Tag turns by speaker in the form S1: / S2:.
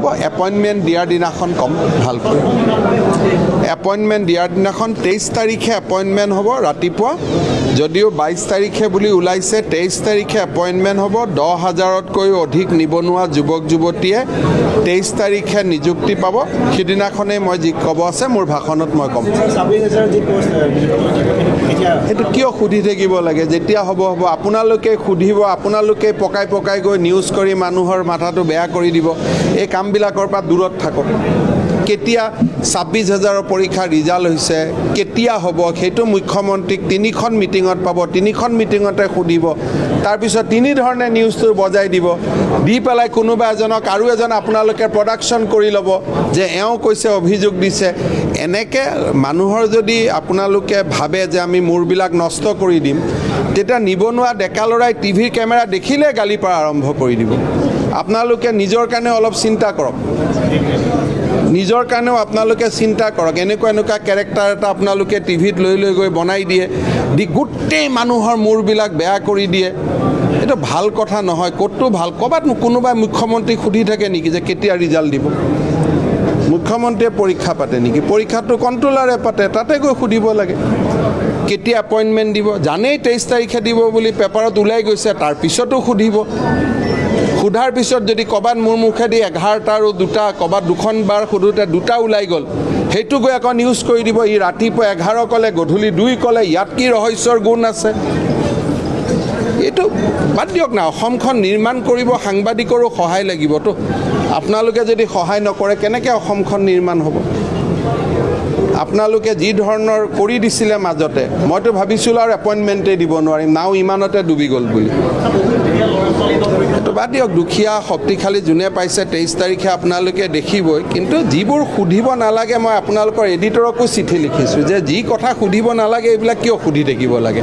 S1: হ'ব এপইণ্টমেণ্ট দিয়াৰ দিনাখন কম ভালকৈ এপইণ্টমেণ্ট দিয়াৰ দিনাখন 23 তাৰিখে এপইণ্টমেণ্ট হ'ব ৰাতিপুৱা যদিও 22 তাৰিখে বুলি ওলাইছে 23 তাৰিখে এপইণ্টমেণ্ট হ'ব 10,000তকৈ অধিক নিবনুৱা যুৱক যুৱতীয়ে 23 তাৰিখে নিযুক্তি পাব সিদিনাখনেই মই যি ক'ব আছে মোৰ ভাষণত মই ক'ম এইটো কিয় সুধি থাকিব লাগে যেতিয়া হ'ব হ'ব আপোনালোকে সুধিব আপোনালোকে পকাই পকাই গৈ নিউজ কৰি মানুহৰ মাথাটো বেয়া কৰি দিব এই কামবিলাকৰ পৰা দূৰত থাকক কেতিয়া 26,000ৰ পৰীক্ষা ৰিজাল্ট হৈছে কেতিয়া হ'ব সেইটো মুখ্যমন্ত্ৰীক 3খন মিটিঙত পাব 3খন মিটিঙতে সুধিব তাৰপিছত 3 ধৰণে নিউজটো বজাই দিব দি পেলাই কোনোবা এজনক আৰু এজন আপোনালোকে প্ৰডাকশ্যন কৰি ল'ব যে এওঁ কৈছে অভিযোগ দিছে এনেকৈ মানুহৰ যদি আপোনালোকে ভাবে যে আমি মূৰবিলাক নষ্ট কৰি দিম তেতিয়া নিবনুৱা ডেকা ল'ৰাই টিভিৰ কেমেৰা দেখিলে গালি পৰা আৰম্ভ কৰি দিব আপোনালোকে নিজৰ কাৰণে অলপ চিন্তা কৰক নিজৰ কাৰণেও আপোনালোকে চিন্তা কৰক এনেকুৱা কেৰেক্টাৰ এটা আপোনালোকে টিভিত লৈ গৈ বনাই দিয়ে দি গোটেই মানুহৰ মূৰবিলাক বেয়া কৰি দিয়ে এইটো ভাল কথা নহয় ক'তো ভাল ক'ৰবাত কোনোবাই মুখ্যমন্ত্ৰীক সুধি থাকে নেকি যে কেতিয়া ৰিজাল্ট দিব মুখ্যমন্ত্ৰীয়ে পৰীক্ষা পাতে নেকি পৰীক্ষাটো কণ্ট্ৰলাৰে পাতে তাতে গৈ সুধিব লাগে কেতিয়া এপইণ্টমেণ্ট দিব জানেই 23 তাৰিখে দিব বুলি পেপাৰত ওলাই গৈছে তাৰপিছতো সুধিব সুধাৰ পিছত যদি ক'বাত মোৰ মুখেদি 11টা আৰু 2টা ক'বাত 2খন বাৰ সুধোতে 2টা ওলাই গ'ল সেইটো গৈ আকৌ নিউজ কৰি দিব ই ৰাতিপুৱা 11 ক'লে গধূলি 2 ক'লে ইয়াত কি ৰহস্যৰ গুণ আছে এইটো বাদ দিয়ক না অসমখন নিৰ্মাণ কৰিব সাংবাদিকৰো সহায় লাগিবতো আপোনালোকে যদি সহায় নকৰে কেনেকৈ অসমখন নিৰ্মাণ হ'ব আপোনালোকে যি ধৰণৰ কৰি দিছিলে মাজতে মইতো ভাবিছিলোঁ আৰু এপইণ্টমেণ্টেই দিব নোৱাৰিম নাও ইমানতে ডুবি গ'ল বুলি এইটো বাদ দিয়ক দুখীয়া শক্তিশালী যোনে পাইছে 23 তাৰিখে আপোনালোকে দেখিবই কিন্তু যিবোৰ সুধিব নালাগে মই আপোনালোকৰ এডিটৰকো চিঠি লিখিছোঁ যে যি কথা সুধিব নালাগে এইবিলাক কিয় সুধি থাকিব লাগে